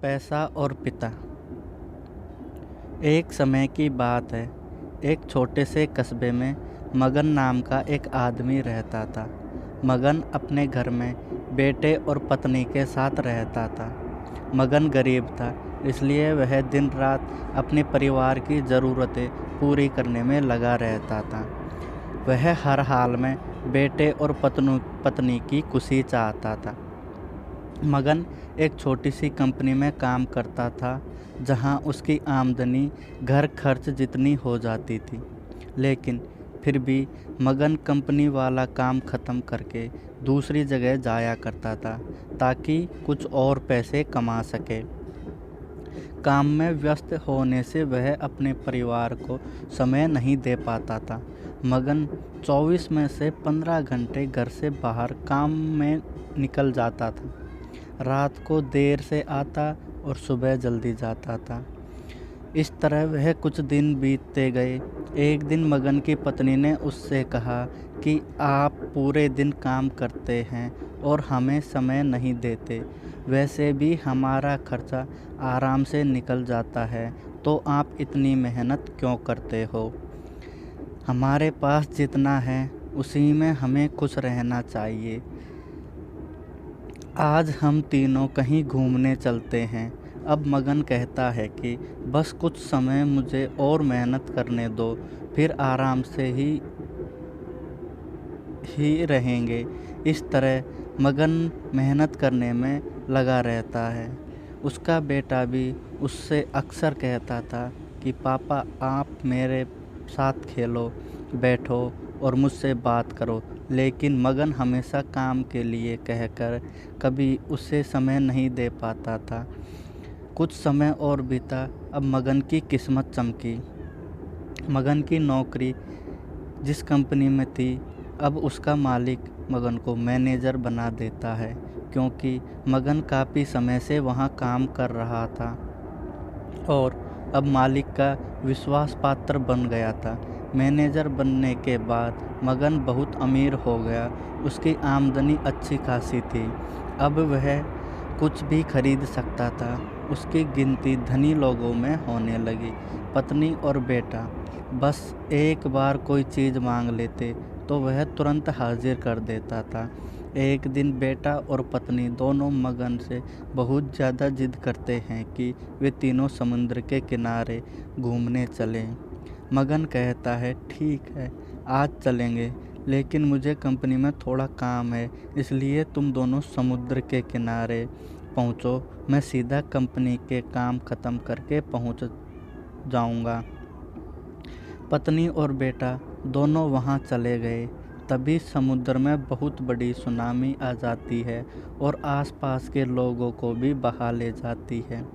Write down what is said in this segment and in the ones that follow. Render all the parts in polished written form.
पैसा और पिता। एक समय की बात है। एक छोटे से कस्बे में मगन नाम का एक आदमी रहता था। मगन अपने घर में बेटे और पत्नी के साथ रहता था। मगन गरीब था, इसलिए वह दिन रात अपने परिवार की ज़रूरतें पूरी करने में लगा रहता था। वह हर हाल में बेटे और पत्नी की खुशी चाहता था। मगन एक छोटी सी कंपनी में काम करता था, जहां उसकी आमदनी घर खर्च जितनी हो जाती थी। लेकिन फिर भी मगन कंपनी वाला काम ख़त्म करके दूसरी जगह जाया करता था, ताकि कुछ और पैसे कमा सके। काम में व्यस्त होने से वह अपने परिवार को समय नहीं दे पाता था। मगन 24 में से 15 घंटे घर से बाहर काम में निकल जाता था। रात को देर से आता और सुबह जल्दी जाता था। इस तरह वह कुछ दिन बीतते गए। एक दिन मगन की पत्नी ने उससे कहा कि आप पूरे दिन काम करते हैं और हमें समय नहीं देते। वैसे भी हमारा खर्चा आराम से निकल जाता है, तो आप इतनी मेहनत क्यों करते हो? हमारे पास जितना है उसी में हमें खुश रहना चाहिए। आज हम तीनों कहीं घूमने चलते हैं। अब मगन कहता है कि बस कुछ समय मुझे और मेहनत करने दो, फिर आराम से ही रहेंगे। इस तरह मगन मेहनत करने में लगा रहता है। उसका बेटा भी उससे अक्सर कहता था कि पापा, आप मेरे साथ खेलो, बैठो और मुझसे बात करो। लेकिन मगन हमेशा काम के लिए कहकर कभी उसे समय नहीं दे पाता था। कुछ समय और बीता। अब मगन की किस्मत चमकी। मगन की नौकरी जिस कंपनी में थी, अब उसका मालिक मगन को मैनेजर बना देता है, क्योंकि मगन काफ़ी समय से वहाँ काम कर रहा था और अब मालिक का विश्वास पात्र बन गया था। मैनेजर बनने के बाद मगन बहुत अमीर हो गया। उसकी आमदनी अच्छी खासी थी। अब वह कुछ भी खरीद सकता था। उसकी गिनती धनी लोगों में होने लगी। पत्नी और बेटा बस एक बार कोई चीज़ मांग लेते तो वह तुरंत हाजिर कर देता था। एक दिन बेटा और पत्नी दोनों मगन से बहुत ज़्यादा जिद करते हैं कि वे तीनों समुद्र के किनारे घूमने चलें। मगन कहता है, ठीक है, आज चलेंगे, लेकिन मुझे कंपनी में थोड़ा काम है, इसलिए तुम दोनों समुद्र के किनारे पहुँचो, मैं सीधा कंपनी के काम ख़त्म करके पहुँच जाऊँगा। पत्नी और बेटा दोनों वहाँ चले गए। तभी समुद्र में बहुत बड़ी सुनामी आ जाती है और आसपास के लोगों को भी बहा ले जाती है।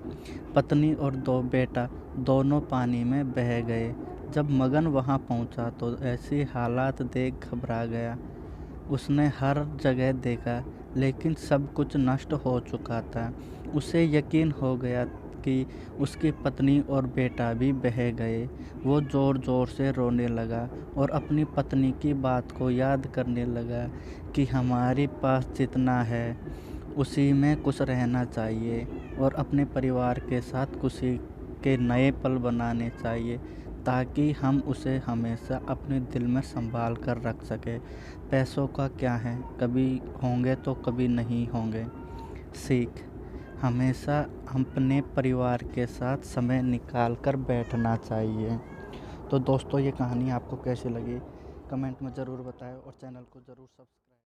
पत्नी और बेटा दोनों पानी में बह गए। जब मगन वहाँ पहुँचा तो ऐसी हालात देख घबरा गया। उसने हर जगह देखा, लेकिन सब कुछ नष्ट हो चुका था। उसे यकीन हो गया कि उसकी पत्नी और बेटा भी बह गए। वो ज़ोर-ज़ोर से रोने लगा और अपनी पत्नी की बात को याद करने लगा कि हमारे पास जितना है उसी में खुश रहना चाहिए और अपने परिवार के साथ खुशी के नए पल बनाने चाहिए, ताकि हम उसे हमेशा अपने दिल में संभाल कर रख सकें। पैसों का क्या है, कभी होंगे तो कभी नहीं होंगे। सीख: हमेशा अपने परिवार के साथ समय निकाल कर बैठना चाहिए। तो दोस्तों, ये कहानी आपको कैसी लगी कमेंट में ज़रूर बताएं और चैनल को ज़रूर सब्सक्राइब